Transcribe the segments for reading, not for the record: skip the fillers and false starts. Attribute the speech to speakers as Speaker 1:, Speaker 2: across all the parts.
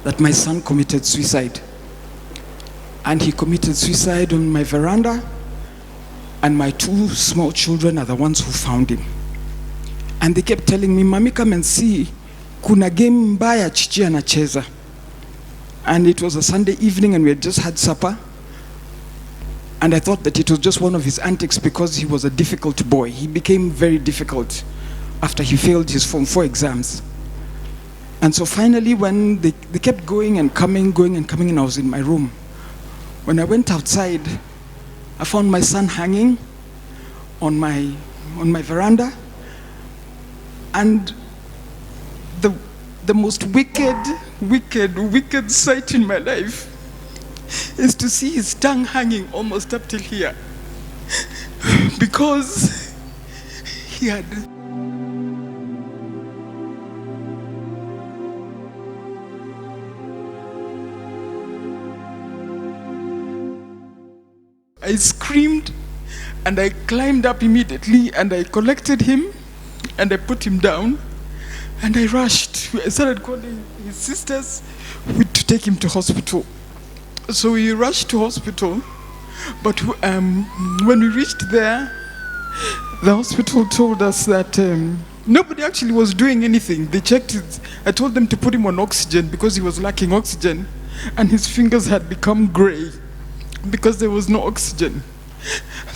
Speaker 1: that my son committed suicide. And he committed suicide on my veranda, and my 2 small children are the ones who found him. And they kept telling me, "Mami, come and see, kuna game mbaya Chichi anacheza." And it was a Sunday evening and we had just had supper. And I thought that it was just one of his antics because he was a difficult boy. He became very difficult after he failed his Form 4 exams. And so finally, when they kept going and coming, and I was in my room. When I went outside, I found my son hanging on my veranda. And the most wicked sight in my life is to see his tongue hanging almost up till here. Because he had... I screamed and I climbed up immediately and I collected him and I put him down and I rushed. I started calling his sisters to take him to hospital. So we rushed to hospital, but when we reached there, the hospital told us that nobody actually was doing anything. They checked it. I told them to put him on oxygen because he was lacking oxygen and his fingers had become gray because there was no oxygen.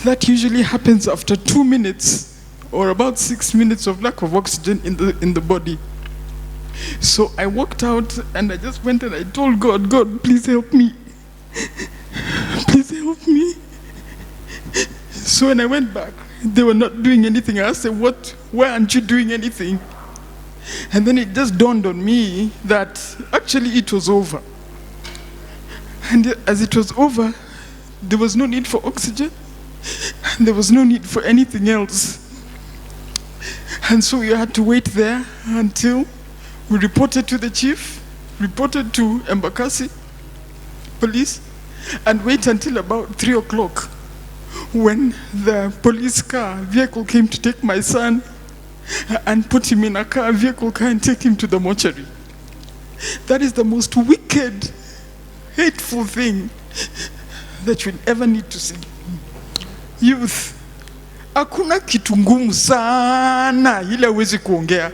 Speaker 1: That usually happens after 2 minutes or about 6 minutes of lack of oxygen in the body. So I walked out and I just went and I told God, "God, please help me. Please help me." So when I went back, they were not doing anything. I said, "Why aren't you doing anything?" And then it just dawned on me that actually it was over. And as it was over, there was no need for oxygen. And there was no need for anything else. And so we had to wait there until we reported to the chief, reported to Embakasi police, and wait until about 3 o'clock when the police vehicle came to take my son and put him in a vehicle car and take him to the mortuary. That is the most wicked, hateful thing that you'll ever need to see. Youth, hakuna kitu ngumu sana ile huwezi kuongea.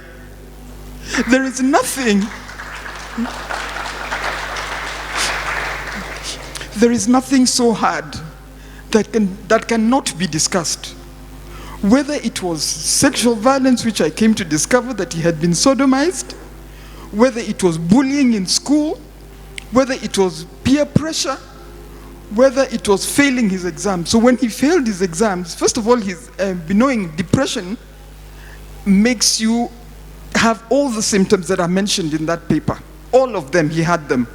Speaker 1: There is nothing so hard that cannot be discussed. Whether it was sexual violence, which I came to discover that he had been sodomized, whether it was bullying in school, whether it was peer pressure, whether it was failing his exams. So when he failed his exams, first of all, his knowing depression makes you have all the symptoms that are mentioned in that paper. All of them, he had them.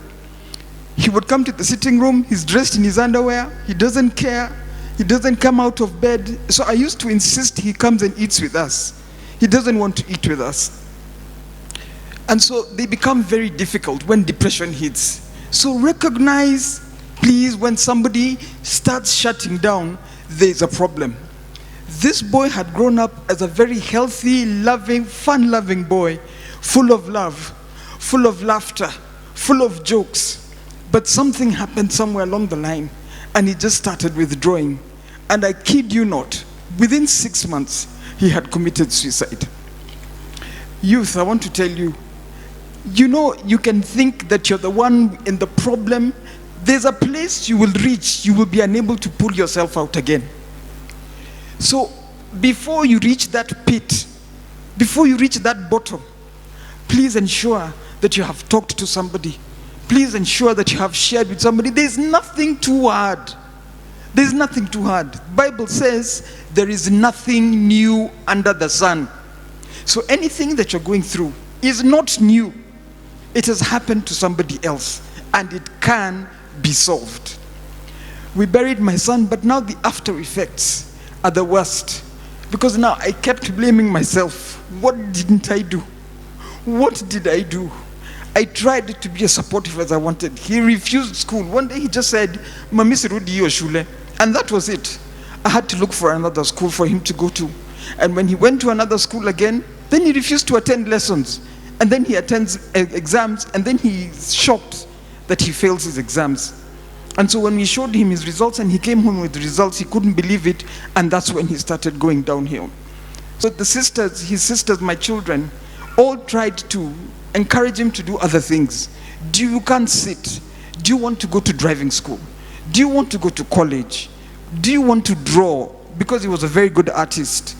Speaker 1: He would come to the sitting room, he's dressed in his underwear, he doesn't care, he doesn't come out of bed. So I used to insist he comes and eats with us. He doesn't want to eat with us. And so they become very difficult when depression hits. So recognize, please, when somebody starts shutting down, there's a problem. This boy had grown up as a very healthy, loving, fun-loving boy, full of love, full of laughter, full of jokes. But something happened somewhere along the line, and he just started withdrawing. And I kid you not, within 6 months, he had committed suicide. Youth, I want to tell you, you know, you can think that you're the one in the problem. There's a place you will reach, you will be unable to pull yourself out again. So before you reach that pit, before you reach that bottom, please ensure that you have talked to somebody. Please ensure that you have shared with somebody. There's nothing too hard. There's nothing too hard. Bible says there is nothing new under the sun. So anything that you're going through is not new. It has happened to somebody else, and it can be solved. We buried my son, but now the after effects are the worst, because now I kept blaming myself. What didn't I do? What did I do? I tried to be as supportive as I wanted. He refused school. One day he just said, "Mami sirudi hiyo shule." And that was it. I had to look for another school for him to go to. And when he went to another school again, then he refused to attend lessons. And then he attends exams, and then he's shocked that he fails his exams. And so when we showed him his results and he came home with the results, he couldn't believe it, and that's when he started going downhill. So the sisters, his sisters, my children, all tried to encourage him to do other things. You can't sit. Do you want to go to driving school? Do you want to go to college? Do you want to draw? Because he was a very good artist.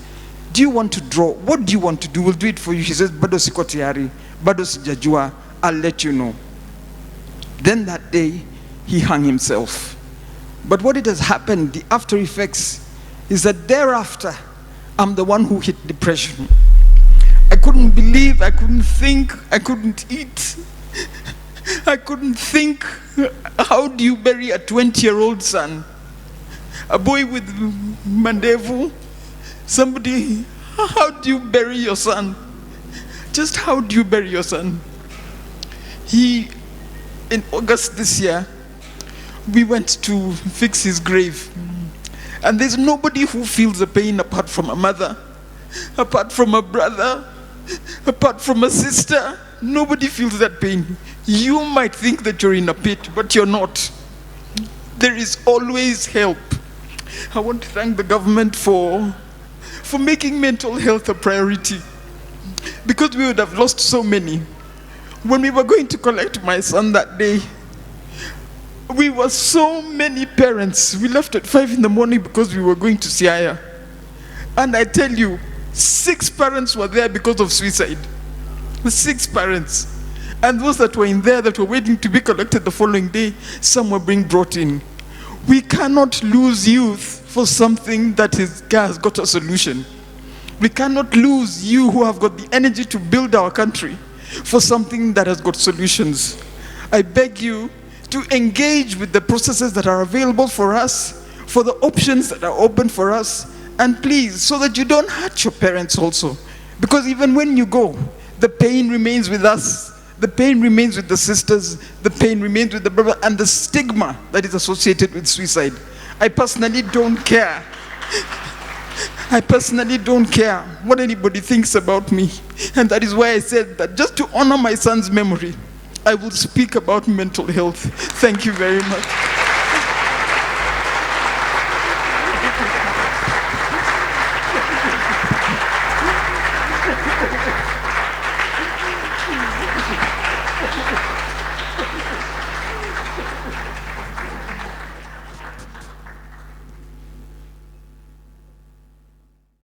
Speaker 1: Do you want to draw? What do you want to do? We'll do it for you. He says, bado siko tayari, bado sijajua, I'll let you know. Then that day, he hung himself. But what it has happened, the after effects, is that thereafter, I'm the one who hit depression. I couldn't believe, I couldn't think, I couldn't eat. I couldn't think, how do you bury a 20-year-old son? A boy with mandevu? Somebody, how do you bury your son? Just how do you bury your son? In August this year, we went to fix his grave. And there's nobody who feels the pain apart from a mother, apart from a brother, apart from a sister. Nobody feels that pain. You might think that you're in a pit, but you're not. There is always help. I want to thank the government for making mental health a priority, because we would have lost so many. When we were going to collect my son that day, we were so many parents. We left at 5 in the morning because we were going to Siaya. And I tell you, 6 parents were there because of suicide. 6 parents. And those that were in there that were waiting to be collected the following day, some were being brought in. We cannot lose youth for something that has got a solution. We cannot lose you who have got the energy to build our country for something that has got solutions. I beg you to engage with the processes that are available for us, for the options that are open for us, and please, so that you don't hurt your parents also. Because even when you go, the pain remains with us. The pain remains with the sisters, the pain remains with the brother, and the stigma that is associated with suicide. I personally don't care. I personally don't care what anybody thinks about me. And that is why I said that just to honor my son's memory, I will speak about mental health. Thank you very much.